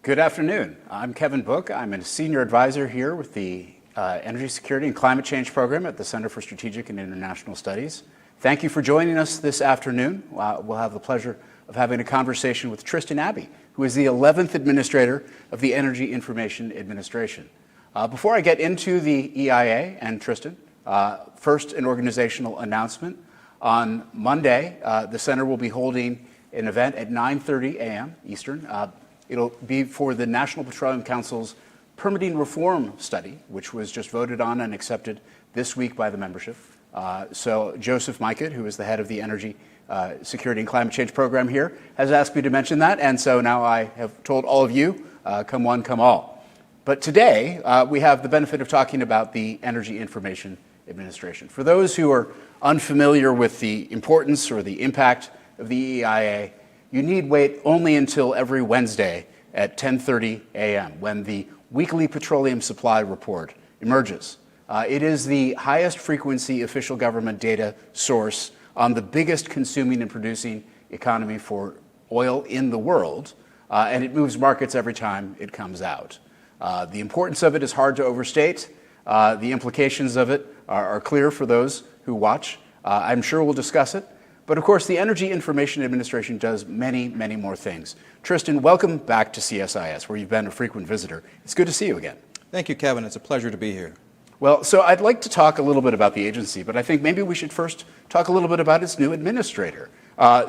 Good afternoon. I'm Kevin Book. I'm a senior advisor here with the Energy Security and Climate Change Program at the Center for Strategic and International Studies. Thank you for joining us this afternoon. We'll have the pleasure of having a conversation with Tristan Abbey, who is the 11th administrator of the Energy Information Administration. Before I get into the EIA and Tristan, first an organizational announcement. On Monday, the Center will be holding an event at 9:30 a.m. Eastern. It'll be for the National Petroleum Council's Permitting Reform Study, which was just voted on and accepted this week by the membership. So Joseph Mikett, who is the head of the Energy Security and Climate Change Program here, has asked me to mention that, and so now I have told all of you, come one, come all. But today, we have the benefit of talking about the Energy Information Administration. For those who are unfamiliar with the importance or the impact of the EIA, you need wait only until every Wednesday at 10:30 a.m. when the weekly petroleum supply report emerges. It is the highest frequency official government data source on the biggest consuming and producing economy for oil in the world, and it moves markets every time it comes out. The importance of it is hard to overstate. The implications of it are clear for those who watch. I'm sure we'll discuss it. But of course, the Energy Information Administration does many, many more things. Tristan, welcome back to CSIS, where you've been a frequent visitor. It's good to see you again. Thank you, Kevin. It's a pleasure to be here. Well, so I'd like to talk a little bit about the agency, but I think maybe we should first talk a little bit about its new administrator.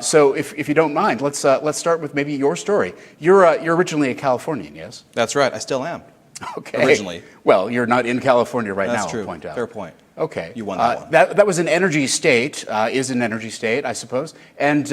So if you don't mind, let's start with maybe your story. You're originally a Californian, yes? That's right. I still am. Okay. Originally. Well, you're not in California right now, That's true. I'll point out. Fair point. Okay. You won that one. That was an energy state, is an energy state, I suppose. And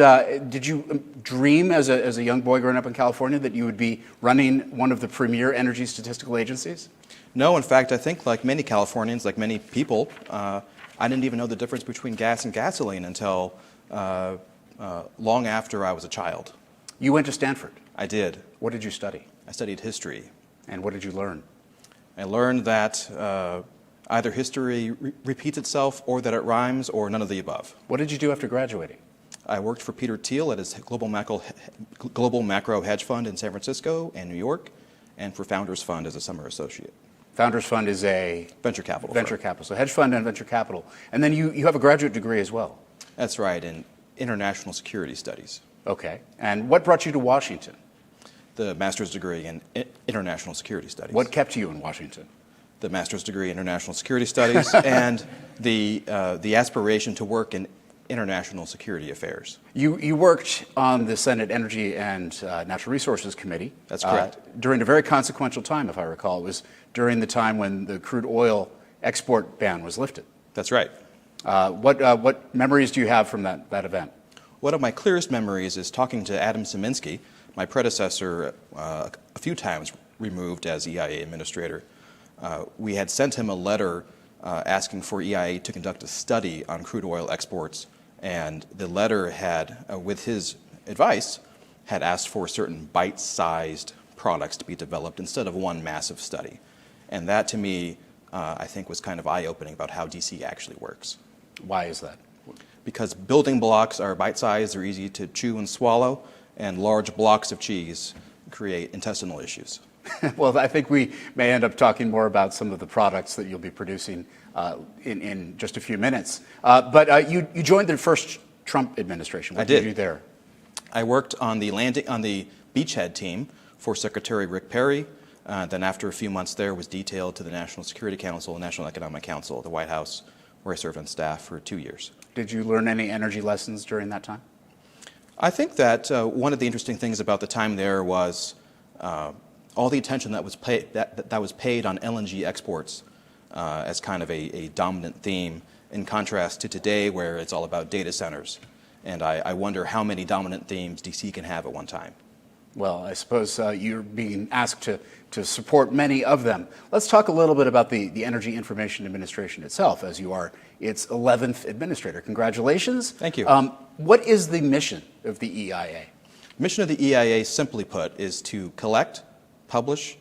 did you dream as a young boy growing up in California that you would be running one of the premier energy statistical agencies? No, in fact, I think like many Californians, like many people, I didn't even know the difference between gas and gasoline until long after I was a child. You went to Stanford? I did. What did you study? I studied history. And what did you learn? I learned that either history repeats itself or that it rhymes or none of the above. What did you do after graduating? I worked for Peter Thiel at his global macro hedge fund in San Francisco and New York, and for Founders Fund as a summer associate. Founders Fund is a venture capital. Venture capital, so hedge fund and venture capital. And then you have a graduate degree as well. That's right, in international security studies. Okay. And what brought you to Washington? The master's degree in international security studies. What kept you in Washington? The master's degree in international security studies and the aspiration to work in international security affairs. You worked on the Senate Energy and Natural Resources Committee. That's correct. During a very consequential time, if I recall. It was during the time when the crude oil export ban was lifted. That's right. What memories do you have from that event? One of my clearest memories is talking to Adam Szyminski, my predecessor, a few times removed as EIA administrator. We had sent him a letter asking for EIA to conduct a study on crude oil exports, and the letter had, with his advice, had asked for certain bite-sized products to be developed instead of one massive study. And that, to me, I think was kind of eye-opening about how DC actually works. Why is that? Because building blocks are bite-sized, they're easy to chew and swallow, and large blocks of cheese create intestinal issues. Well, I think we may end up talking more about some of the products that you'll be producing in just a few minutes. But you joined the first Trump administration. What did you do there? I worked on the beachhead team for Secretary Rick Perry. Then after a few months there, was detailed to the National Security Council and National Economic Council at the White House, where I served on staff for 2 years. Did you learn any energy lessons during that time? I think that one of the interesting things about the time there was all the attention that was paid on LNG exports as kind of a dominant theme, in contrast to today, where it's all about data centers. And I wonder how many dominant themes DC can have at one time. Well, I suppose you're being asked to support many of them. Let's talk a little bit about the Energy Information Administration itself, as you are its 11th administrator. Congratulations. Thank you. What is the mission of the EIA? The mission of the EIA, simply put, is to collect, publish,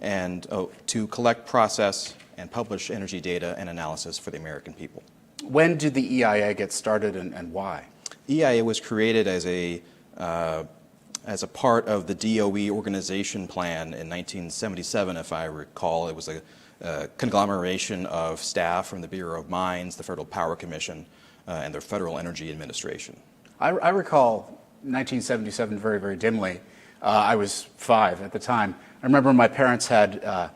and to collect, process, and publish energy data and analysis for the American people. When did the EIA get started and why? EIA was created as as a part of the DOE organization plan in 1977, if I recall. It was a conglomeration of staff from the Bureau of Mines, the Federal Power Commission, and the Federal Energy Administration. I recall 1977 very, very dimly. I was 5 at the time. I remember my parents had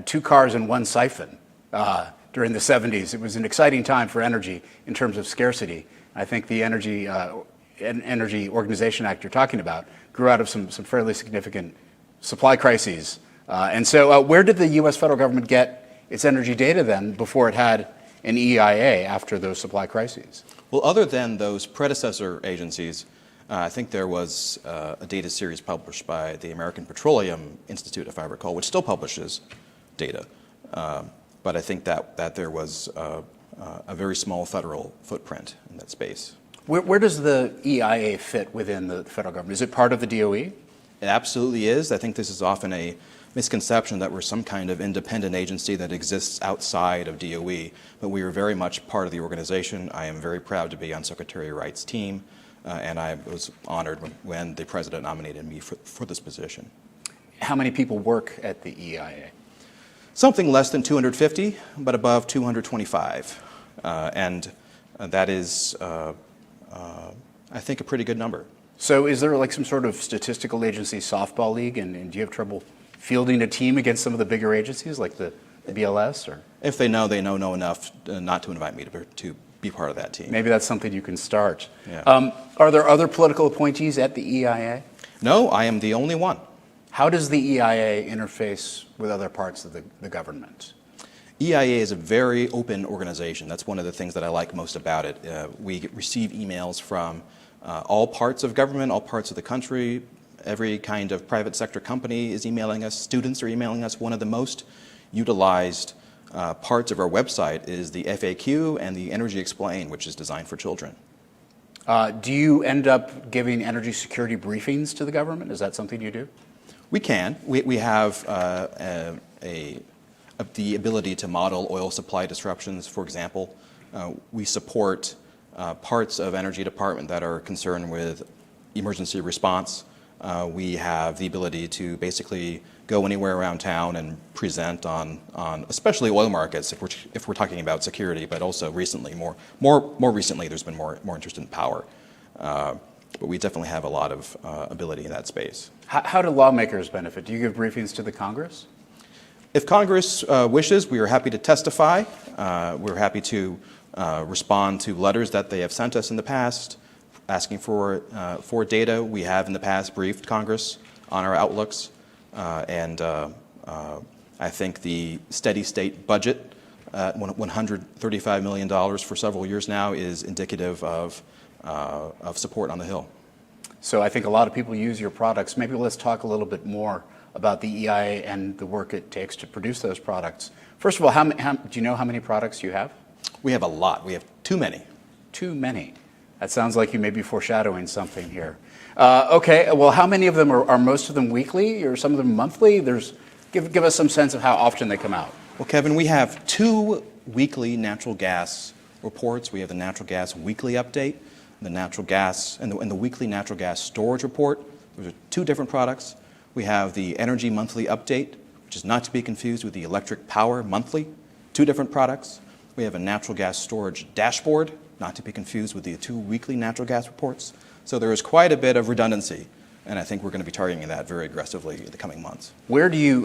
2 cars and 1 siphon during the 70s. It was an exciting time for energy in terms of scarcity. I think the Energy Organization Act you're talking about grew out of some fairly significant supply crises. And so where did the U.S. federal government get its energy data then before it had an EIA after those supply crises? Well, other than those predecessor agencies, I think there was a data series published by the American Petroleum Institute, if I recall, which still publishes data. But I think that there was a very small federal footprint in that space. Where does the EIA fit within the federal government? Is it part of the DOE? It absolutely is. I think this is often a misconception that we're some kind of independent agency that exists outside of DOE, but we are very much part of the organization. I am very proud to be on Secretary Wright's team, and I was honored when the President nominated me for this position. How many people work at the EIA? Something less than 250, but above 225. And that is, I think, a pretty good number. So is there like some sort of statistical agency softball league, and do you have trouble fielding a team against some of the bigger agencies like the BLS? Or if they know enough not to invite me to be part of that team. Maybe that's something you can start. Yeah. Are there other political appointees at the EIA? No, I am the only one. How does the EIA interface with other parts of the government? EIA is a very open organization. That's one of the things that I like most about it. We receive emails from all parts of government, all parts of the country. Every kind of private sector company is emailing us. Students are emailing us. One of the most utilized parts of our website is the FAQ and the Energy Explain, which is designed for children. Do you end up giving energy security briefings to the government? Is that something you do? We can. We have the ability to model oil supply disruptions, for example. We support parts of Energy Department that are concerned with emergency response. We have the ability to basically go anywhere around town and present on especially oil markets if we're talking about security, but also recently, more recently, there's been more interest in power. But we definitely have a lot of ability in that space. How do lawmakers benefit? Do you give briefings to the Congress? If Congress wishes, we are happy to testify. We're happy to respond to letters that they have sent us in the past, asking for data. We have in the past briefed Congress on our outlooks, and I think the steady state budget, $135 million for several years now, is indicative of support on the Hill. So I think a lot of people use your products. Maybe let's talk a little bit more about the EIA and the work it takes to produce those products. First of all, do you know how many products you have? We have a lot. We have too many. Too many. That sounds like you may be foreshadowing something here. Okay, well, how many of them are most of them weekly or some of them monthly? Give us some sense of how often they come out. Well, Kevin, we have 2 weekly natural gas reports. We have the natural gas weekly update, the natural gas and the weekly natural gas storage report. Those are 2 different products. We have the energy monthly update, which is not to be confused with the electric power monthly. 2 different products. We have a natural gas storage dashboard, not to be confused with the 2 weekly natural gas reports. So there is quite a bit of redundancy, and I think we're going to be targeting that very aggressively in the coming months. Where do you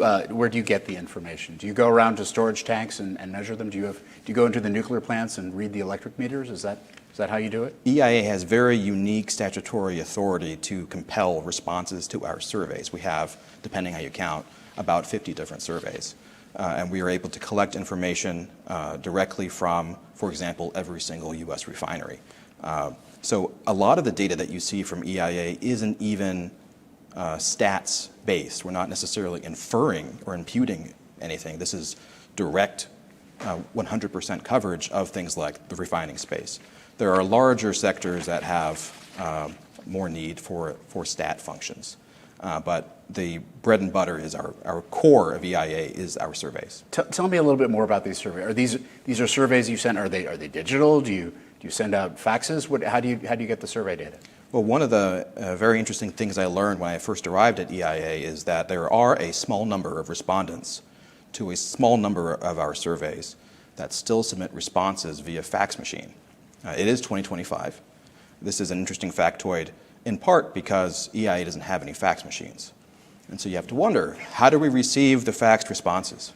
get the information? Do you go around to storage tanks and measure them? Do you go into the nuclear plants and read the electric meters? Is that how you do it? EIA has very unique statutory authority to compel responses to our surveys. We have, depending how you count, about 50 different surveys. And we are able to collect information directly from, for example, every single U.S. refinery. So a lot of the data that you see from EIA isn't even stats-based. We're not necessarily inferring or imputing anything. This is direct 100% coverage of things like the refining space. There are larger sectors that have more need for stat functions. But the bread and butter is our core of EIA is our surveys. Tell me a little bit more about these surveys. Are these are surveys you send? Are they digital? Do you send out faxes? How do you get the survey data? Well, one of the very interesting things I learned when I first arrived at EIA is that there are a small number of respondents to a small number of our surveys that still submit responses via fax machine. It is 2025. This is an interesting factoid in part because EIA doesn't have any fax machines. And so you have to wonder, how do we receive the faxed responses?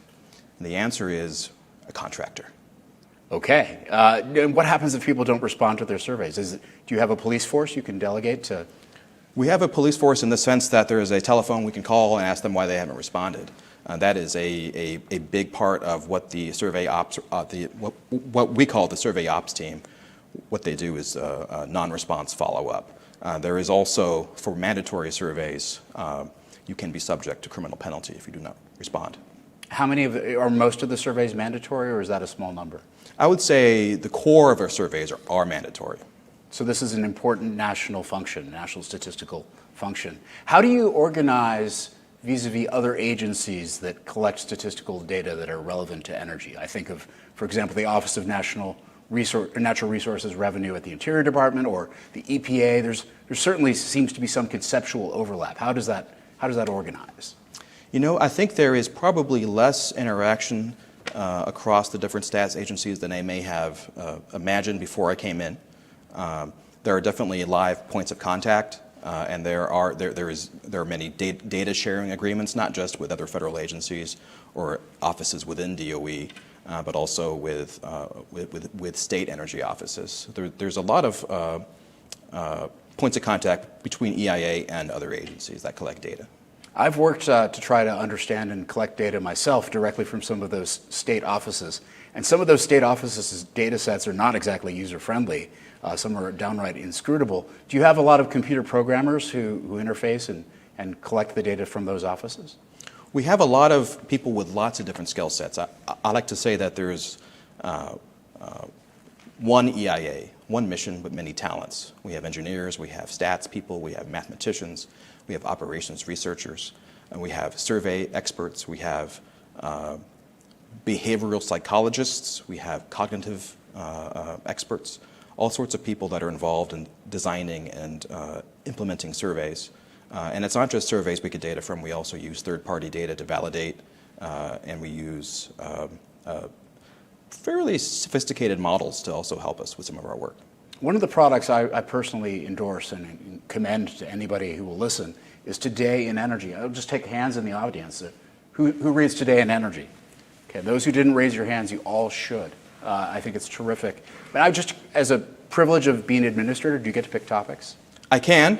And the answer is a contractor. Okay. And what happens if people don't respond to their surveys? Do you have a police force you can delegate to? We have a police force in the sense that there is a telephone we can call and ask them why they haven't responded. That is a big part of what the survey ops, what we call the survey ops team. What they do is non-response follow-up. There is also, for mandatory surveys, you can be subject to criminal penalty if you do not respond. How many are most of the surveys mandatory, or is that a small number? I would say the core of our surveys are mandatory. So this is an important national function, national statistical function. How do you organize vis-a-vis other agencies that collect statistical data that are relevant to energy? I think of, for example, the Office of Natural Resources Revenue at the Interior Department, or the EPA. There certainly seems to be some conceptual overlap. How does that organize? You know, I think there is probably less interaction across the different stats agencies than I may have imagined before I came in. There are definitely live points of contact, and there are many data sharing agreements, not just with other federal agencies or offices within DOE, but also with state energy offices. There's a lot of points of contact between EIA and other agencies that collect data. I've worked to try to understand and collect data myself directly from some of those state offices. And some of those state offices' data sets are not exactly user-friendly. Some are downright inscrutable. Do you have a lot of computer programmers who interface and collect the data from those offices? We have a lot of people with lots of different skill sets. I like to say that there's one EIA, one mission with many talents. We have engineers, we have stats people, we have mathematicians, we have operations researchers, and we have survey experts, we have behavioral psychologists, we have cognitive experts, all sorts of people that are involved in designing and implementing surveys. And it's not just surveys we get data from, we also use third-party data to validate, and we use fairly sophisticated models to also help us with some of our work. One of the products I personally endorse and commend to anybody who will listen is Today in Energy. I'll just take hands in the audience. Who reads Today in Energy? Okay, those who didn't raise your hands, you all should. I think it's terrific. But I just, as a privilege of being administrator, do you get to pick topics? I can.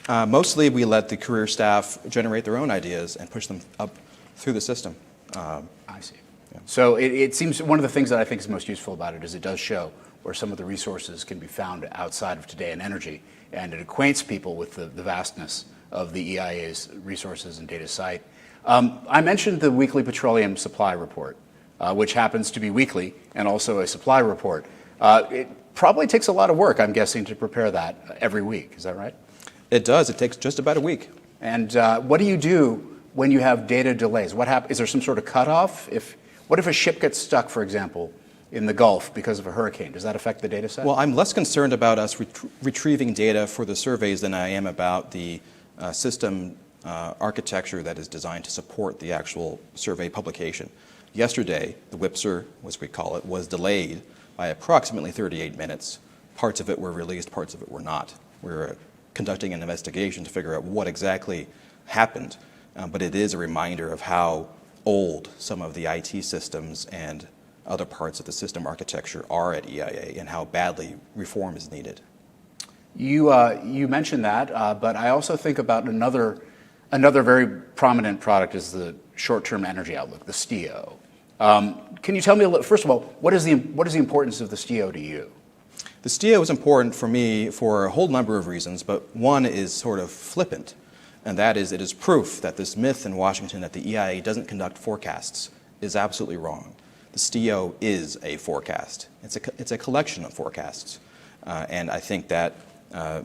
Mostly we let the career staff generate their own ideas and push them up through the system. I see. Yeah. So it seems one of the things that I think is most useful about it is it does show where some of the resources can be found outside of Today in Energy, and it acquaints people with the vastness of the EIA's resources and data site. I mentioned the weekly petroleum supply report, which happens to be weekly and also a supply report. It probably takes a lot of work, I'm guessing, to prepare that every week. Is that right? It does. It takes just about a week. And what do you do when you have data delays? What happens? Is there some sort of cutoff? What if a ship gets stuck, for example, in the Gulf because of a hurricane? Does that affect the data set? Well, I'm less concerned about us retrieving data for the surveys than I am about the system architecture that is designed to support the actual survey publication. Yesterday, the WIPSR, as we call it, was delayed by approximately 38 minutes. Parts of it were released, parts of it were not. We're conducting an investigation to figure out what exactly happened, but it is a reminder of how old some of the IT systems and other parts of the system architecture are at EIA and how badly reform is needed. You mentioned that, but I also think about another very prominent product is the short-term energy outlook, the STIO. Can you tell me, first of all, what is the importance of the STIO to you? The STIO is important for me for a whole number of reasons, but one is sort of flippant, and that is it is proof that this myth in Washington that the EIA doesn't conduct forecasts is absolutely wrong. The STIO is a forecast. It's a collection of forecasts, and I think that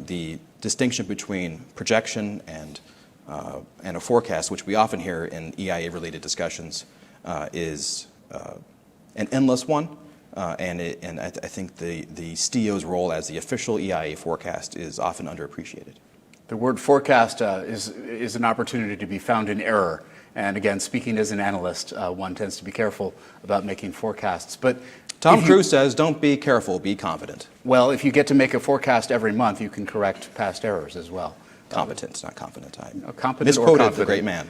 the distinction between projection and a forecast, which we often hear in EIA-related discussions, is an endless one. and I think the STIO's role as the official EIA forecast is often underappreciated. The word forecast is an opportunity to be found in error. And again, speaking as an analyst, one tends to be careful about making forecasts. But Tom Cruise says, don't be careful, be confident. Well, if you get to make a forecast every month, you can correct past errors as well. Competent, not confident. Competent misquoted or confident. The great man.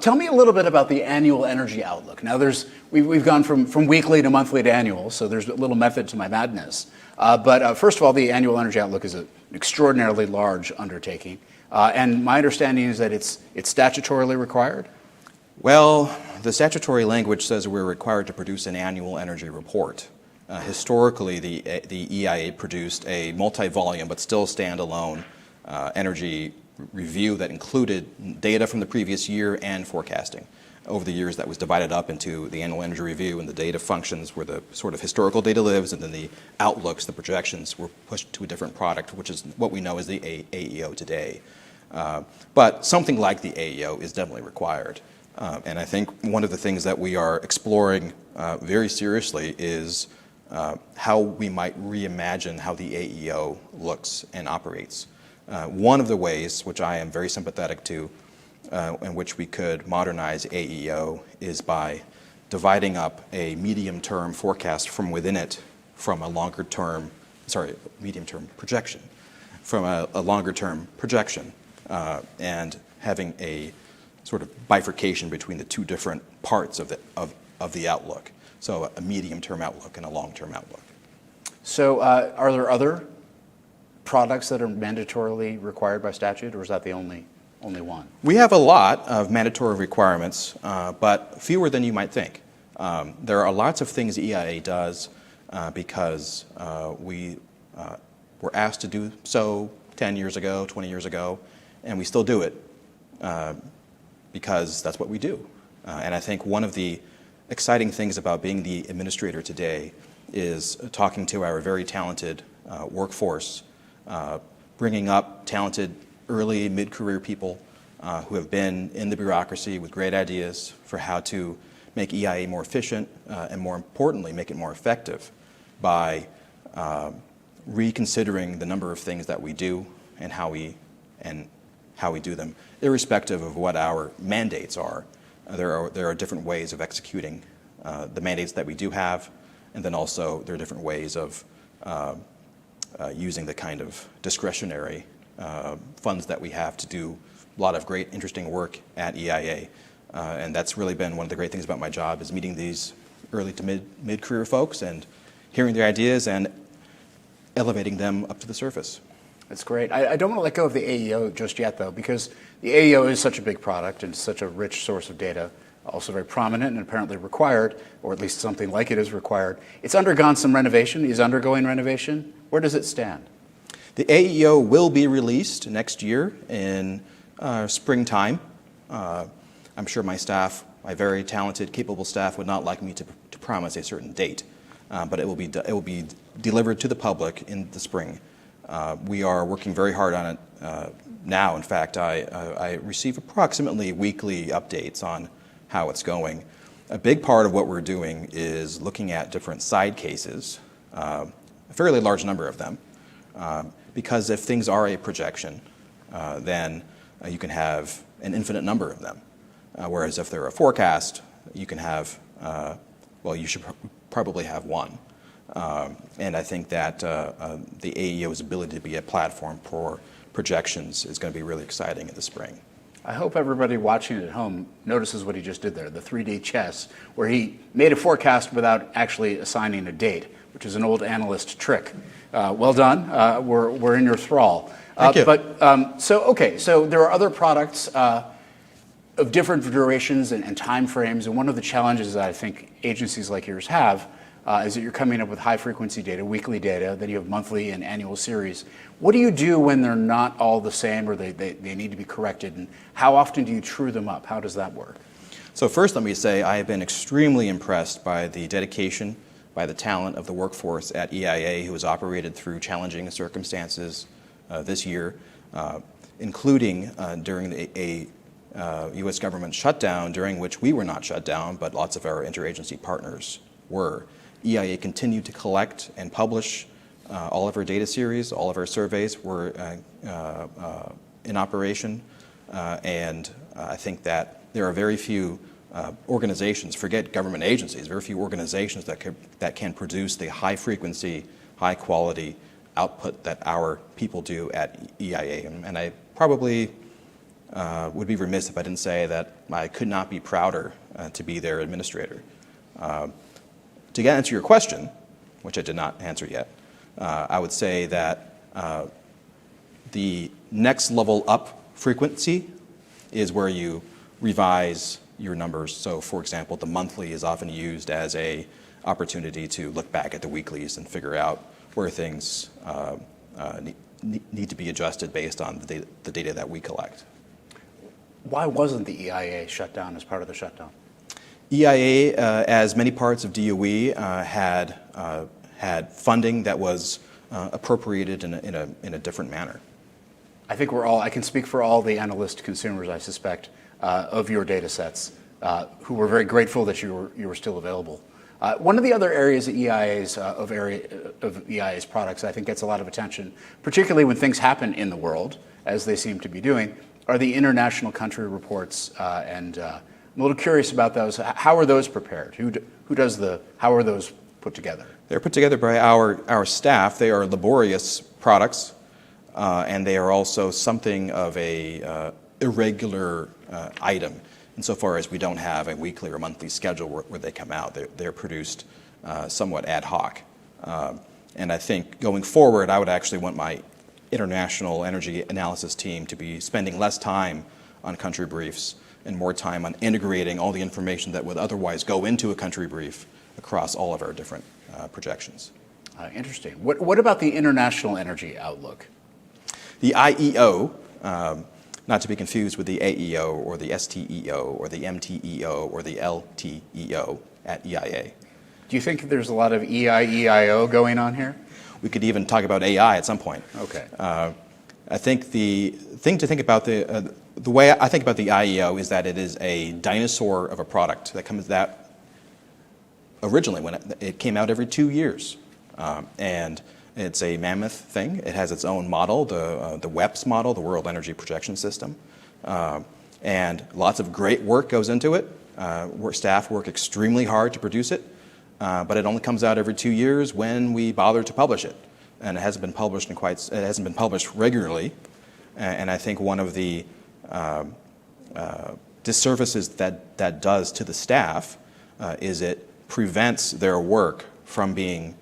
Tell me a little bit about the annual energy outlook. Now, we've gone from weekly to monthly to annual, so there's a little method to my madness. But first of all, the annual energy outlook is an extraordinarily large undertaking. And my understanding is that it's statutorily required? Well, the statutory language says we're required to produce an annual energy report. Historically, the EIA produced a multi-volume but still standalone energy review that included data from the previous year and forecasting. Over the years, that was divided up into the annual energy review, and the data functions where the sort of historical data lives, and then the outlooks, the projections, were pushed to a different product, which is what we know as the AEO today. But something like the AEO is definitely required. And I think one of the things that we are exploring very seriously is how we might reimagine how the AEO looks and operates. One of the ways, which I am very sympathetic to, in which we could modernize AEO is by dividing up a medium-term forecast from within it from a longer-term, medium-term projection, from a longer-term projection, and having a sort of bifurcation between the two different parts of the outlook. So a medium-term outlook and a long-term outlook. So are there other products that are mandatorily required by statute, or is that the only one? We have a lot of mandatory requirements, but fewer than you might think. There are lots of things EIA does because we were asked to do so 10 years ago, 20 years ago, and we still do it because that's what we do. And I think one of the exciting things about being the administrator today is talking to our very talented workforce, bringing up talented early, mid-career people who have been in the bureaucracy with great ideas for how to make EIA more efficient and, more importantly, make it more effective by reconsidering the number of things that we do and how we do them, irrespective of what our mandates are. There are different ways of executing the mandates that we do have, and then also there are different ways of using the kind of discretionary funds that we have to do a lot of great, interesting work at EIA. And that's really been one of the great things about my job, is meeting these early to mid-career folks and hearing their ideas and elevating them up to the surface. That's great. I don't want to let go of the AEO just yet, though, because the AEO is such a big product and such a rich source of data, also very prominent and apparently required, or at least something like it is required. It's undergone some renovation, is undergoing renovation. Where does it stand? The AEO will be released next year in springtime. I'm sure my staff, my very talented, capable staff, would not like me to promise a certain date, but it will be delivered to the public in the spring. We are working very hard on it now. In fact, I receive approximately weekly updates on how it's going. A big part of what we're doing is looking at different side cases, a fairly large number of them, because if things are a projection, then you can have an infinite number of them. Whereas if they're a forecast, you can have, you should probably have one. And I think that the AEO's ability to be a platform for projections is going to be really exciting in the spring. I hope everybody watching at home notices what he just did there, the 3D chess, where he made a forecast without actually assigning a date, which is an old analyst trick. Well done. We're in your thrall. Thank you. So there are other products of different durations and time frames, and one of the challenges that I think agencies like yours have is that you're coming up with high-frequency data, weekly data, then you have monthly and annual series. What do you do when they're not all the same or they need to be corrected, and how often do you true them up? How does that work? So first, let me say I have been extremely impressed by the dedication, by the talent of the workforce at EIA, who has operated through challenging circumstances this year, including during a U.S. government shutdown, during which we were not shut down, but lots of our interagency partners were. EIA continued to collect and publish all of our data series, all of our surveys were in operation, and I think that there are very few organizations, forget government agencies, very few organizations that can produce the high frequency, high quality output that our people do at EIA. And I probably would be remiss if I didn't say that I could not be prouder to be their administrator. To answer your question, which I did not answer yet, I would say that the next level up frequency is where you revise your numbers. So, for example, the monthly is often used as a opportunity to look back at the weeklies and figure out where things need to be adjusted based on the data that we collect. Why wasn't the EIA shut down as part of the shutdown? EIA, as many parts of DOE, had funding that was appropriated in a different manner. I think I can speak for all the analyst consumers, I suspect, of your data sets, who were very grateful that you were still available. One of the other areas of EIA's products I think gets a lot of attention, particularly when things happen in the world, as they seem to be doing, are the international country reports, and I'm a little curious about those. How are those prepared? How are those put together? They're put together by our staff. They are laborious products, and they are also something of a irregular item insofar as we don't have a weekly or monthly schedule where they come out. They're produced somewhat ad hoc. And I think going forward, I would actually want my international energy analysis team to be spending less time on country briefs and more time on integrating all the information that would otherwise go into a country brief across all of our different projections. Interesting. What about the international energy outlook? The IEO, not to be confused with the AEO or the STEO or the MTEO or the LTEO at EIA. Do you think there's a lot of EIEIO going on here? We could even talk about AI at some point. Okay. I think the thing to think about, the way I think about the IEO is that it is a dinosaur of a product that originally when it came out every 2 years. And it's a mammoth thing. It has its own model, the WEPS model, the World Energy Projection System. And lots of great work goes into it. Staff work extremely hard to produce it. But it only comes out every 2 years when we bother to publish it. And it hasn't been published regularly. And I think one of the disservices that does to the staff is it prevents their work from being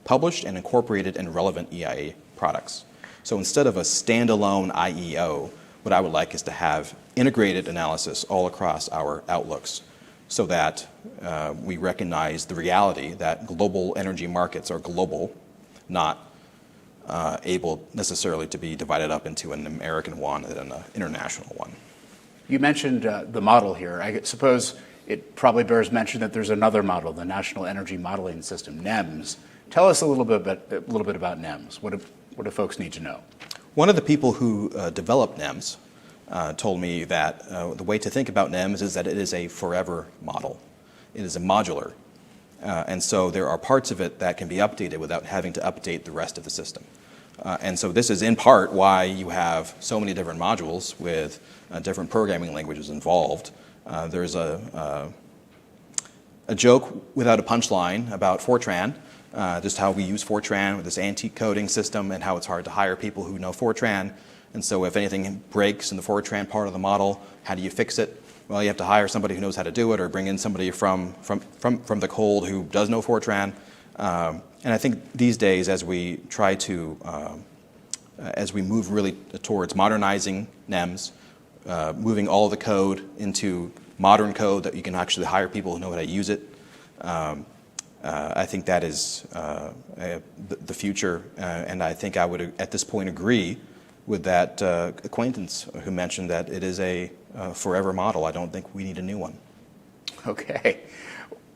published and incorporated in relevant EIA products. So instead of a standalone IEO, what I would like is to have integrated analysis all across our outlooks so that we recognize the reality that global energy markets are global, not able necessarily to be divided up into an American one and an international one. You mentioned the model here. I suppose it probably bears mention that there's another model, the National Energy Modeling System, NEMS. Tell us a little bit about NEMS. What do folks need to know? One of the people who developed NEMS told me that the way to think about NEMS is that it is a forever model. It is a modular. And so there are parts of it that can be updated without having to update the rest of the system. And so this is in part why you have so many different modules with different programming languages involved. There's a joke without a punchline about Fortran, just how we use Fortran with this antique coding system and how it's hard to hire people who know Fortran. And so if anything breaks in the Fortran part of the model, how do you fix it? Well, you have to hire somebody who knows how to do it or bring in somebody from the cold who does know Fortran. And I think these days as we try to, as we move really towards modernizing NEMS, moving all the code into modern code that you can actually hire people who know how to use it, I think that is the future, and I think I would at this point agree with that acquaintance who mentioned that it is a forever model. I don't think we need a new one. Okay,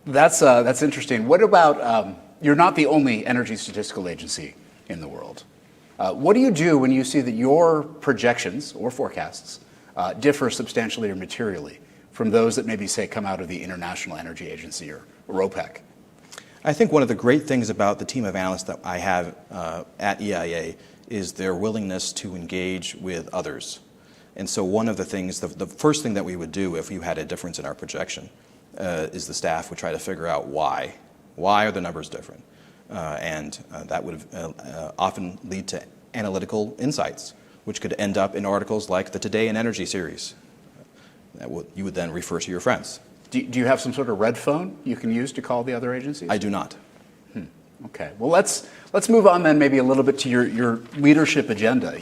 that's interesting. What about, you're not the only energy statistical agency in the world. What do you do when you see that your projections or forecasts differ substantially or materially from those that maybe, say, come out of the International Energy Agency or OPEC? I think one of the great things about the team of analysts that I have at EIA is their willingness to engage with others. And so one of the things, the first thing that we would do if you had a difference in our projection is the staff would try to figure out why. Why are the numbers different? And that would often lead to analytical insights, which could end up in articles like the Today in Energy series. You would then refer to your friends. Do you have some sort of red phone you can use to call the other agencies? I do not. Okay. Well, let's move on then maybe a little bit to your leadership agenda.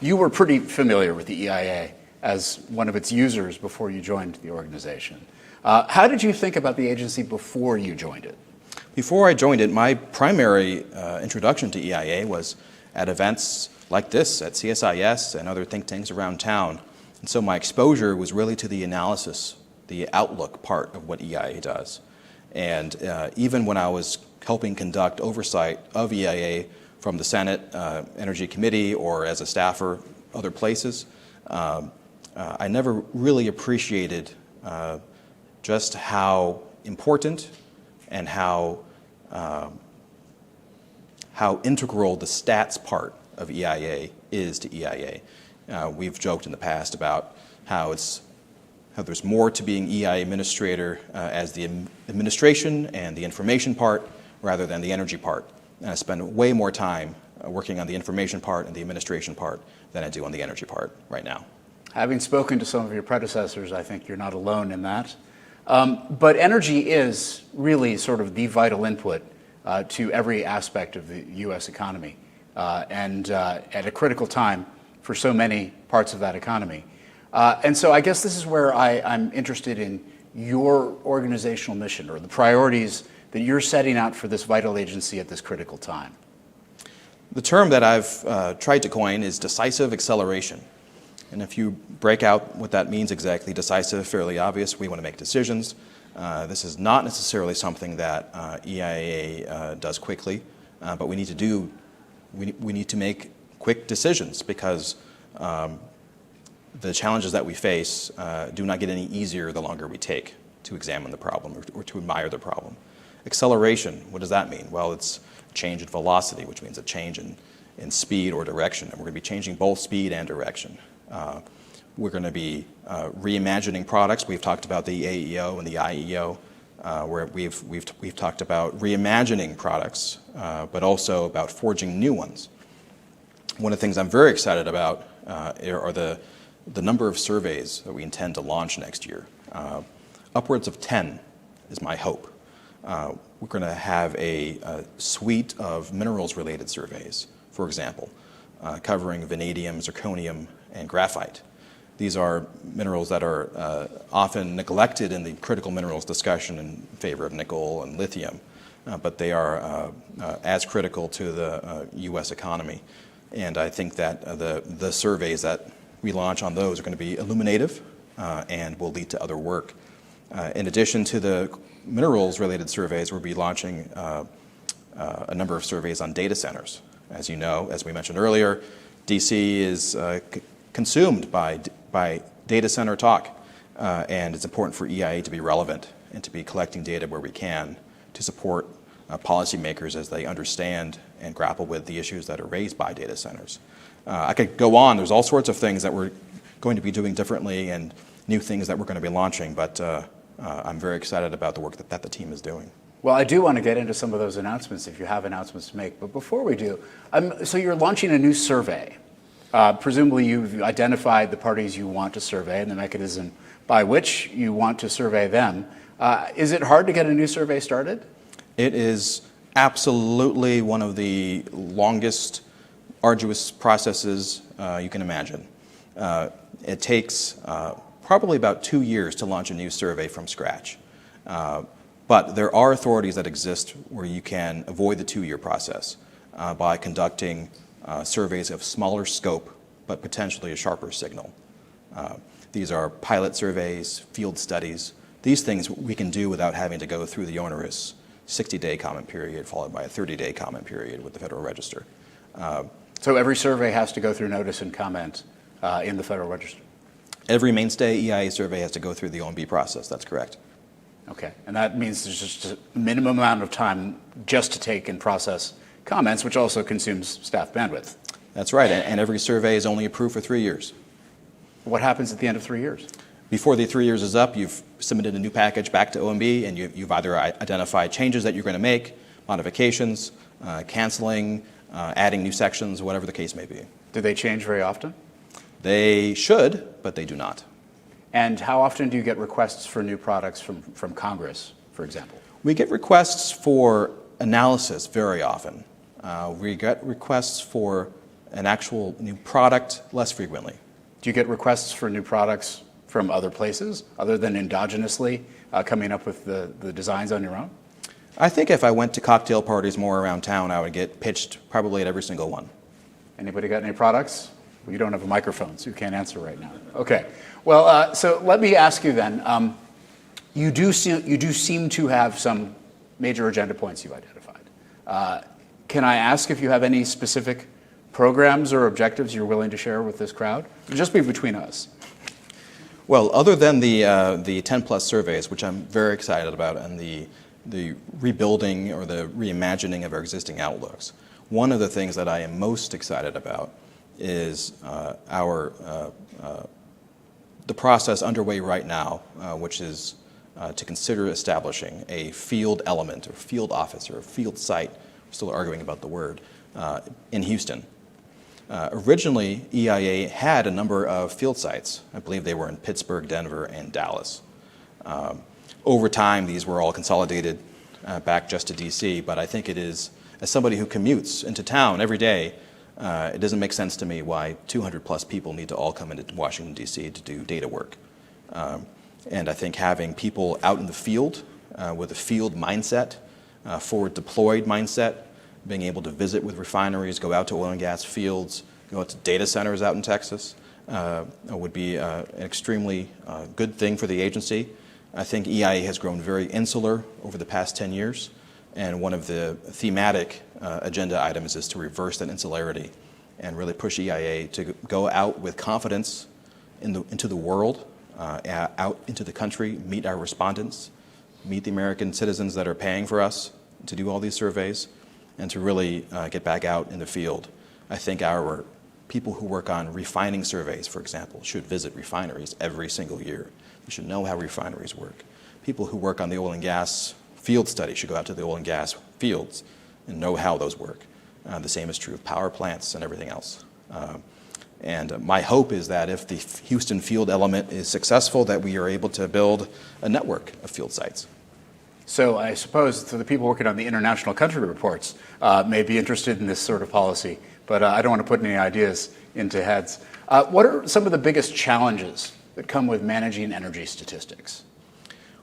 You were pretty familiar with the EIA as one of its users before you joined the organization. How did you think about the agency before you joined it? Before I joined it, my primary introduction to EIA was at events like this, at CSIS and other think tanks around town. And so my exposure was really to the analysis, the outlook part of what EIA does. And even when I was helping conduct oversight of EIA from the Senate Energy Committee or as a staffer other places, I never really appreciated just how important and how integral the stats part of EIA is to EIA. We've joked in the past about how there's more to being EIA administrator as the administration and the information part rather than the energy part. And I spend way more time working on the information part and the administration part than I do on the energy part right now. Having spoken to some of your predecessors, I think you're not alone in that. But energy is really sort of the vital input to every aspect of the U.S. economy, and at a critical time for so many parts of that economy. And so I guess this is where I'm interested in your organizational mission or the priorities that you're setting out for this vital agency at this critical time. The term that I've tried to coin is decisive acceleration. And if you break out what that means exactly, decisive, fairly obvious, we want to make decisions. This is not necessarily something that EIA does quickly, but we need to make quick decisions because the challenges that we face do not get any easier the longer we take to examine the problem or to admire the problem. Acceleration, what does that mean? Well, it's change in velocity, which means a change in speed or direction. And we're going to be changing both speed and direction. We're going to be reimagining products. We've talked about the AEO and the IEO, where we've talked about reimagining products, but also about forging new ones. One of the things I'm very excited about are the number of surveys that we intend to launch next year. Upwards of 10 is my hope. We're going to have a suite of minerals-related surveys, for example, covering vanadium, zirconium, and graphite. These are minerals that are often neglected in the critical minerals discussion in favor of nickel and lithium, but they are as critical to the U.S. economy. And I think that the surveys that we launch on those are going to be illuminative and will lead to other work. In addition to the minerals-related surveys, we'll be launching a number of surveys on data centers. As you know, as we mentioned earlier, DC is consumed by data center talk, and it's important for EIA to be relevant and to be collecting data where we can to support policymakers as they understand and grapple with the issues that are raised by data centers. I could go on. There's all sorts of things that we're going to be doing differently and new things that we're going to be launching, but I'm very excited about the work that the team is doing. Well, I do want to get into some of those announcements if you have announcements to make. But before we do, so you're launching a new survey. Presumably you've identified the parties you want to survey and the mechanism by which you want to survey them. Is it hard to get a new survey started? It is absolutely one of the longest, arduous processes you can imagine. It takes probably about 2 years to launch a new survey from scratch. But there are authorities that exist where you can avoid the 2-year process by conducting surveys of smaller scope, but potentially a sharper signal. These are pilot surveys, field studies. These things we can do without having to go through the onerous 60-day comment period followed by a 30-day comment period with the Federal Register. So every survey has to go through notice and comment in the Federal Register? Every mainstay EIA survey has to go through the OMB process, that's correct. Okay, and that means there's just a minimum amount of time just to take and process comments, which also consumes staff bandwidth. That's right, and every survey is only approved for 3 years. What happens at the end of 3 years? Before the 3 years is up, you've submitted a new package back to OMB, and you've either identified changes that you're going to make, modifications, canceling, adding new sections, whatever the case may be. Do they change very often? They should, but they do not. And how often do you get requests for new products from Congress, for example? We get requests for analysis very often. We get requests for an actual new product less frequently. Do you get requests for new products from other places, other than endogenously coming up with the designs on your own? I think if I went to cocktail parties more around town, I would get pitched probably at every single one. Anybody got any products? Well, you don't have a microphone, so you can't answer right now. Okay. Well, so let me ask you then. You do seem to have some major agenda points you've identified. Can I ask if you have any specific programs or objectives you're willing to share with this crowd? It'll just be between us. Well, other than the 10-plus surveys, which I'm very excited about, and the rebuilding or the reimagining of our existing outlooks, one of the things that I am most excited about is the process underway right now, which is to consider establishing a field element or field office or a field site, we're still arguing about the word, in Houston. Originally, EIA had a number of field sites. I believe they were in Pittsburgh, Denver, and Dallas. Over time, these were all consolidated back just to DC, but I think it is, as somebody who commutes into town every day, it doesn't make sense to me why 200-plus people need to all come into Washington, D.C. to do data work. And I think having people out in the field with a field mindset, forward-deployed mindset, being able to visit with refineries, go out to oil and gas fields, go out to data centers out in Texas, would be an extremely good thing for the agency. I think EIA has grown very insular over the past 10 years. And one of the thematic agenda items is to reverse that insularity and really push EIA to go out with confidence into the world, out into the country, meet our respondents, meet the American citizens that are paying for us to do all these surveys, and to really get back out in the field. I think our people who work on refining surveys, for example, should visit refineries every single year. They should know how refineries work. People who work on the oil and gas field study should go out to the oil and gas fields and know how those work. The same is true of power plants and everything else. And my hope is that if the Houston field element is successful, that we are able to build a network of field sites. So I suppose the people working on the international country reports may be interested in this sort of policy, but I don't want to put any ideas into heads. What are some of the biggest challenges that come with managing energy statistics?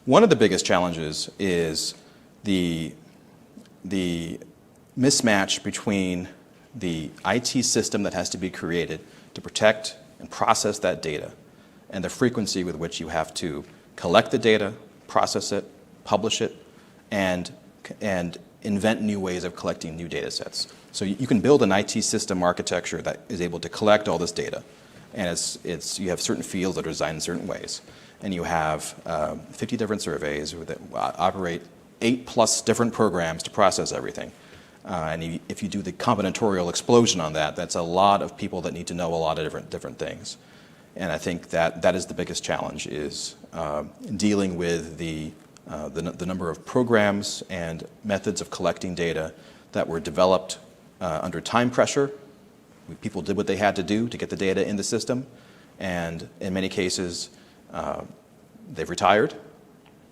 One of the biggest challenges is the mismatch between the IT system that has to be created to protect and process that data and the frequency with which you have to collect the data, process it, publish it, and invent new ways of collecting new data sets. So you can build an IT system architecture that is able to collect all this data, and you have certain fields that are designed in certain ways. And you have 50 different surveys that operate 8+ different programs to process everything. And if you do the combinatorial explosion on that, that's a lot of people that need to know a lot of different things. And I think that is the biggest challenge, is dealing with the number of programs and methods of collecting data that were developed under time pressure. People did what they had to do to get the data in the system, and in many cases, they've retired,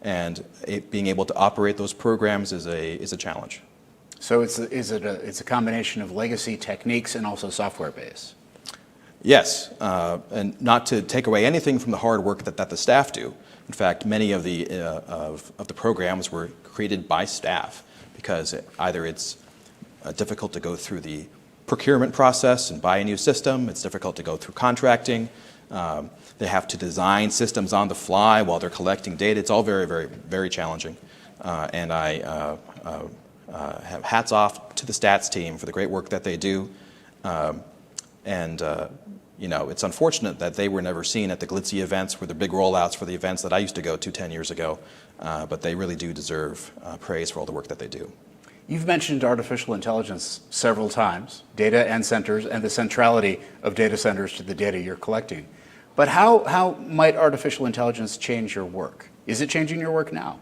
and being able to operate those programs is a challenge. So it's a combination of legacy techniques and also software base. Yes, and not to take away anything from the hard work that the staff do. In fact, many of the programs were created by staff because either it's difficult to go through the procurement process and buy a new system, it's difficult to go through contracting, they have to design systems on the fly while they're collecting data. It's all very, very, very challenging. And I have hats off to the stats team for the great work that they do. it's unfortunate that they were never seen at the glitzy events or the big rollouts for the events that I used to go to 10 years ago, but they really do deserve praise for all the work that they do. You've mentioned artificial intelligence several times, data and centers, and the centrality of data centers to the data you're collecting. But how might artificial intelligence change your work? Is it changing your work now?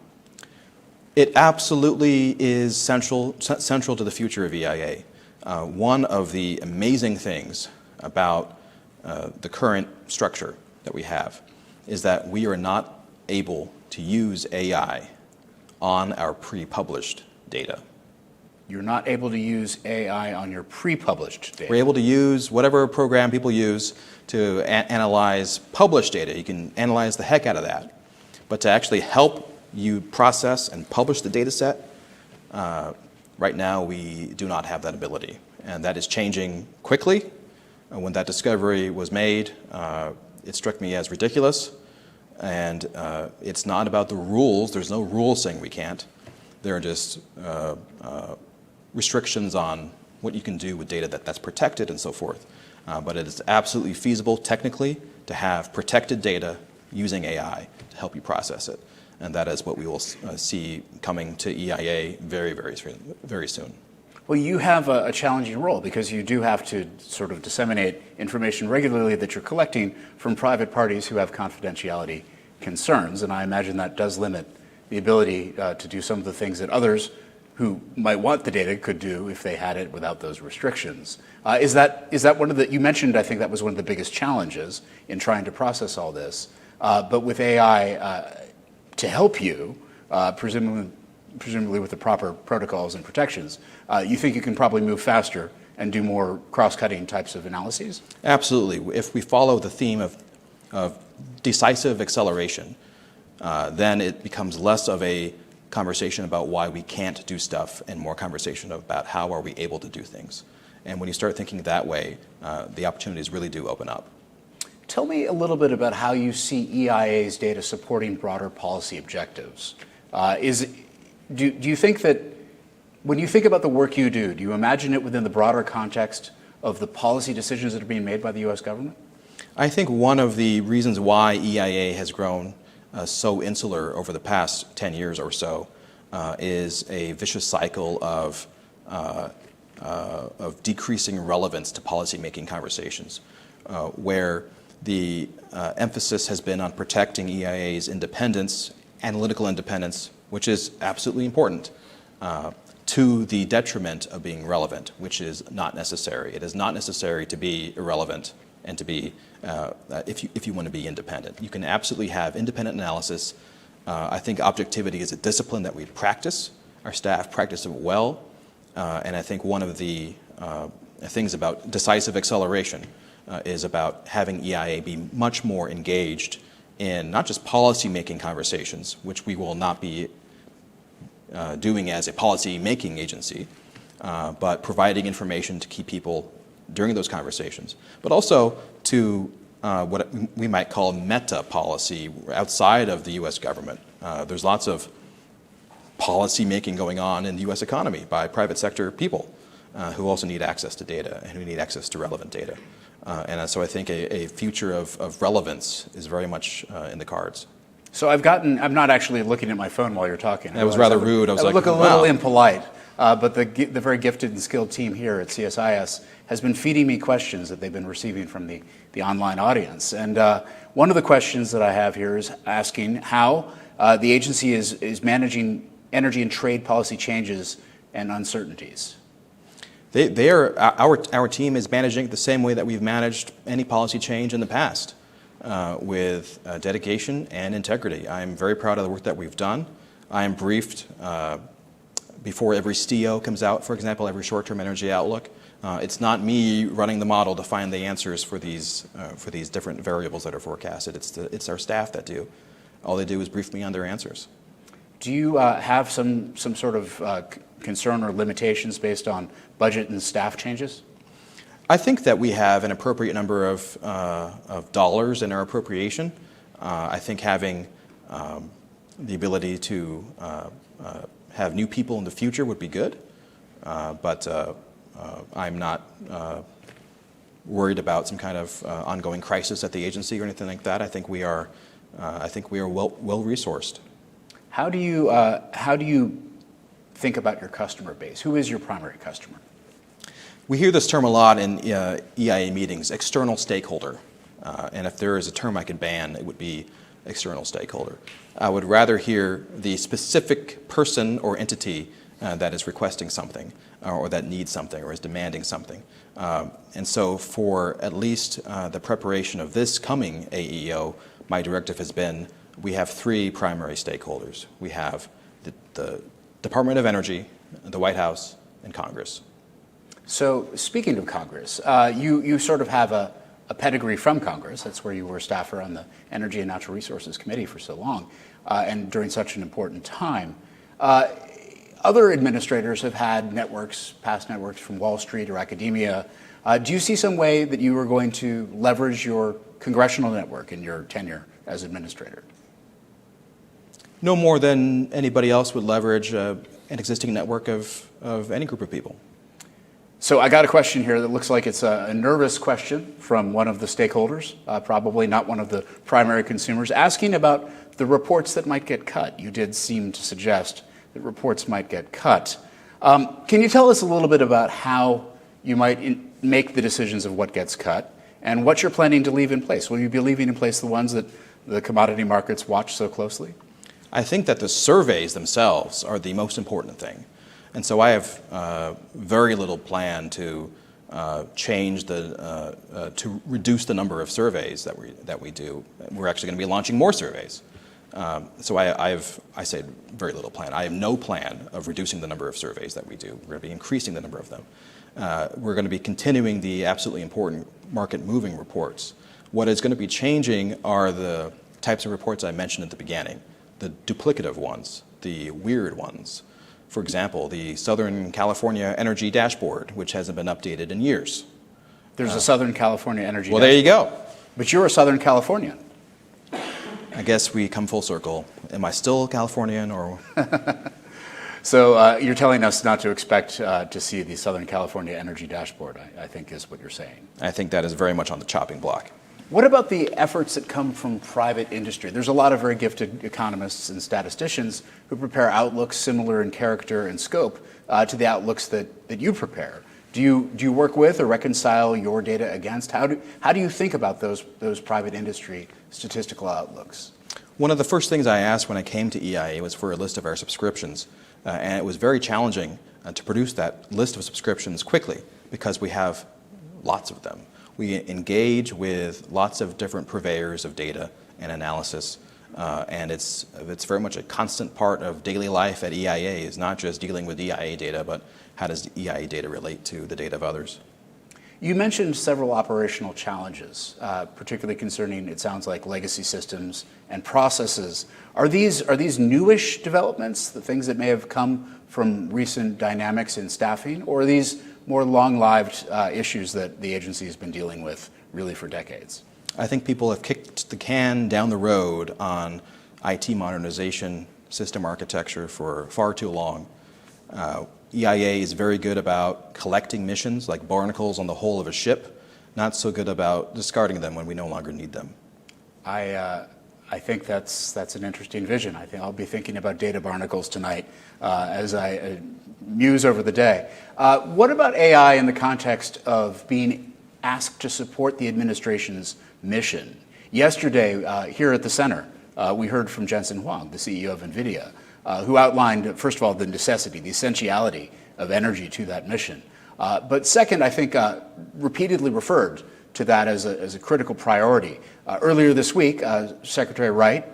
It absolutely is central to the future of EIA. One of the amazing things about the current structure that we have is that we are not able to use AI on our pre-published data. You're not able to use AI on your pre-published data. We're able to use whatever program people use to analyze published data. You can analyze the heck out of that. But to actually help you process and publish the data set, right now we do not have that ability. And that is changing quickly. When that discovery was made, it struck me as ridiculous. And it's not about the rules. There's no rule saying we can't. There are just restrictions on what you can do with data that's protected and so forth. But it is absolutely feasible technically to have protected data using AI to help you process it. And that is what we will see coming to EIA very, very, very soon. Well, you have a challenging role because you do have to sort of disseminate information regularly that you're collecting from private parties who have confidentiality concerns. And I imagine that does limit the ability to do some of the things that others who might want the data could do if they had it without those restrictions. Is that one of the, you mentioned, I think that was one of the biggest challenges in trying to process all this. But with AI to help you, presumably with the proper protocols and protections, you think you can probably move faster and do more cross-cutting types of analyses? Absolutely. If we follow the theme of decisive acceleration, then it becomes less of a conversation about why we can't do stuff and more conversation about how are we able to do things. And when you start thinking that way, the opportunities really do open up. Tell me a little bit about how you see EIA's data supporting broader policy objectives. Do you think that when you think about the work you do you imagine it within the broader context of the policy decisions that are being made by the U.S. government? I think one of the reasons why EIA has grown so insular over the past 10 years or so is a vicious cycle of decreasing relevance to policymaking conversations, where the emphasis has been on protecting EIA's independence, analytical independence, which is absolutely important, to the detriment of being relevant, which is not necessary. It is not necessary to be irrelevant and to be, if you want to be independent. You can absolutely have independent analysis. I think objectivity is a discipline that we practice. Our staff practice it well. And I think one of the things about decisive acceleration is about having EIA be much more engaged in not just policy-making conversations, which we will not be doing as a policy-making agency, but providing information to keep people during those conversations, but also to what we might call meta policy outside of the U.S. government. There's lots of policy making going on in the U.S. economy by private sector people who also need access to data and who need access to relevant data. And so I think a future of relevance is very much in the cards. So I'm not actually looking at my phone while you're talking. That was rather rude. I was like, look a little impolite. But the very gifted and skilled team here at CSIS has been feeding me questions that they've been receiving from the online audience. And one of the questions that I have here is asking how the agency is managing energy and trade policy changes and uncertainties. Our team is managing it the same way that we've managed any policy change in the past, with dedication and integrity. I'm very proud of the work that we've done. I am briefed before every STIO comes out, for example, every short-term energy outlook. It's not me running the model to find the answers for these different variables that are forecasted. It's our staff that do. All they do is brief me on their answers. Do you have some sort of concern or limitations based on budget and staff changes? I think that we have an appropriate number of dollars in our appropriation. I think having the ability to have new people in the future would be good, but I'm not worried about some kind of ongoing crisis at the agency or anything like that. I think we are well resourced. How do you think about your customer base? Who is your primary customer? We hear this term a lot in EIA meetings, external stakeholder. And if there is a term I could ban, it would be external stakeholder. I would rather hear the specific person or entity that is requesting something or that needs something or is demanding something. And so for at least the preparation of this coming AEO, my directive has been we have three primary stakeholders. We have the Department of Energy, the White House, and Congress. So speaking of Congress, you sort of have a pedigree from Congress. That's where you were a staffer on the Energy and Natural Resources Committee for so long, and during such an important time. Other administrators have had past networks from Wall Street or academia. Do you see some way that you are going to leverage your congressional network in your tenure as administrator? No more than anybody else would leverage an existing network of any group of people. So I got a question here that looks like it's a nervous question from one of the stakeholders, probably not one of the primary consumers, asking about the reports that might get cut. You did seem to suggest that reports might get cut. Can you tell us a little bit about how you might make the decisions of what gets cut and what you're planning to leave in place? Will you be leaving in place the ones that the commodity markets watch so closely? I think that the surveys themselves are the most important thing. And so I have very little plan to to reduce the number of surveys that we do. We're actually going to be launching more surveys. So I say very little plan. I have no plan of reducing the number of surveys that we do. We're going to be increasing the number of them. We're going to be continuing the absolutely important market moving reports. What is going to be changing are the types of reports I mentioned at the beginning, the duplicative ones, the weird ones. For example, the Southern California Energy Dashboard, which hasn't been updated in years. There's a Southern California Energy Well, Dashboard. there you go. But you're a Southern Californian. I guess we come full circle. Am I still Californian or? So you're telling us not to expect to see the Southern California Energy Dashboard, I think is what you're saying. I think that is very much on the chopping block. What about the efforts that come from private industry? There's a lot of very gifted economists and statisticians who prepare outlooks similar in character and scope to the outlooks that you prepare. Do you work with or reconcile your data against? How do you think about those private industry statistical outlooks? One of the first things I asked when I came to EIA was for a list of our subscriptions, and it was very challenging to produce that list of subscriptions quickly because we have lots of them. We engage with lots of different purveyors of data and analysis, and it's very much a constant part of daily life at EIA, is not just dealing with EIA data, but how does EIA data relate to the data of others. You mentioned several operational challenges, particularly concerning, it sounds like, legacy systems and processes. Are these newish developments, the things that may have come from recent dynamics in staffing, or are these more long-lived issues that the agency has been dealing with really for decades? I think people have kicked the can down the road on IT modernization, system architecture for far too long. EIA is very good about collecting missions like barnacles on the hull of a ship, not so good about discarding them when we no longer need them. I think that's an interesting vision. I think I'll be thinking about data barnacles tonight as I muse over the day. What about AI in the context of being asked to support the administration's mission? Yesterday, here at the center, we heard from Jensen Huang, the CEO of NVIDIA, who outlined, first of all, the necessity, the essentiality of energy to that mission. But second, I think repeatedly referred to that as a critical priority. Earlier this week, Secretary Wright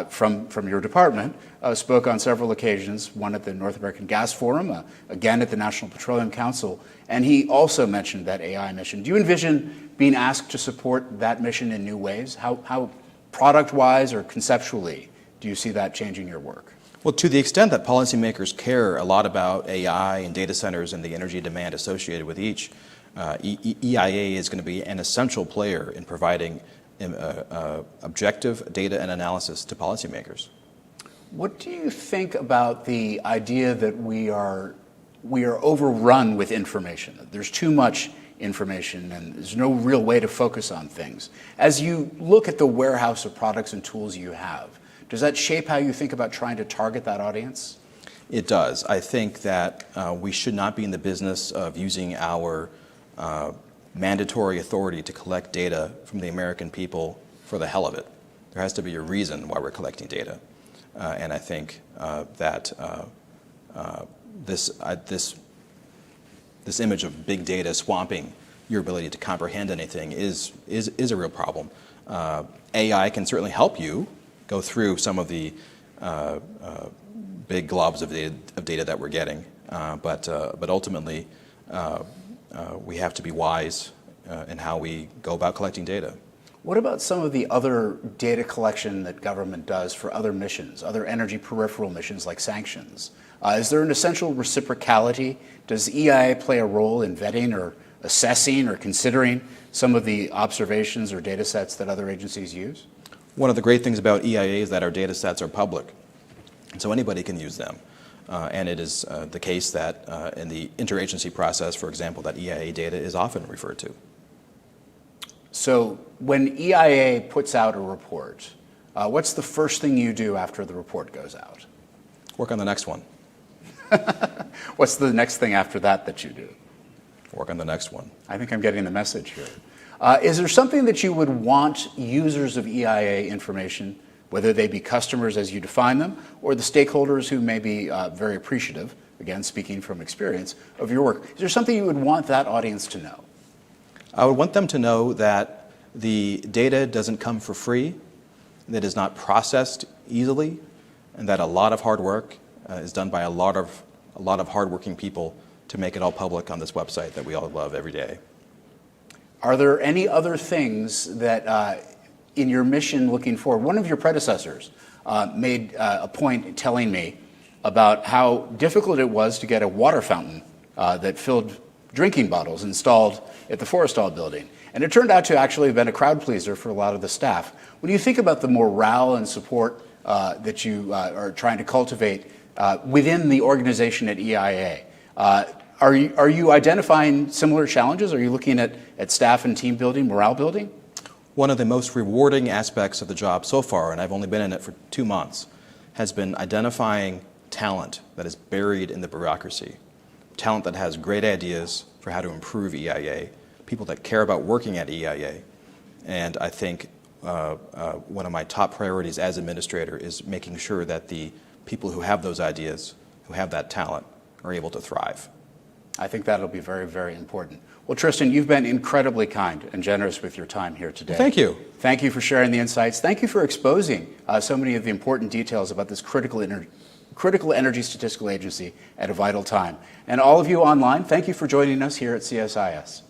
from your department spoke on several occasions, one at the North American Gas Forum, again at the National Petroleum Council, and he also mentioned that AI mission. Do you envision being asked to support that mission in new ways? How product-wise or conceptually do you see that changing your work? Well, to the extent that policymakers care a lot about AI and data centers and the energy demand associated with each, EIA is going to be an essential player in providing objective data and analysis to policymakers. What do you think about the idea that we are overrun with information? That there's too much information, and there's no real way to focus on things. As you look at the warehouse of products and tools you have, does that shape how you think about trying to target that audience? It does. I think that we should not be in the business of using our mandatory authority to collect data from the American people for the hell of it. There has to be a reason why we're collecting data. And I think that this image of big data swamping your ability to comprehend anything is a real problem. AI can certainly help you go through some of the big globs of data that we're getting, but ultimately we have to be wise in how we go about collecting data. What about some of the other data collection that government does for other missions, other energy peripheral missions like sanctions? Is there an essential reciprocality? Does EIA play a role in vetting or assessing or considering some of the observations or data sets that other agencies use? One of the great things about EIA is that our data sets are public, and so anybody can use them. And it is the case that in the interagency process, for example, that EIA data is often referred to. So when EIA puts out a report, what's the first thing you do after the report goes out? Work on the next one. What's the next thing after that you do? Work on the next one. I think I'm getting the message here. Is there something that you would want users of EIA information, whether they be customers as you define them, or the stakeholders who may be very appreciative, again, speaking from experience, of your work, is there something you would want that audience to know? I would want them to know that the data doesn't come for free, that it is not processed easily, and that a lot of hard work is done by a lot of hardworking people to make it all public on this website that we all love every day. Are there any other things that in your mission looking forward, one of your predecessors made a point telling me about how difficult it was to get a water fountain that filled drinking bottles installed at the Forrestal building. And it turned out to actually have been a crowd pleaser for a lot of the staff. When you think about the morale and support that you are trying to cultivate within the organization at EIA, are you identifying similar challenges? Are you looking at staff and team building, morale building? One of the most rewarding aspects of the job so far, and I've only been in it for 2 months, has been identifying talent that is buried in the bureaucracy. Talent that has great ideas for how to improve EIA, people that care about working at EIA. And I think one of my top priorities as administrator is making sure that the people who have those ideas, who have that talent, are able to thrive. I think that'll be very, very important. Well, Tristan, you've been incredibly kind and generous with your time here today. Thank you. Thank you for sharing the insights. Thank you for exposing so many of the important details about this critical energy statistical agency at a vital time. And all of you online, thank you for joining us here at CSIS.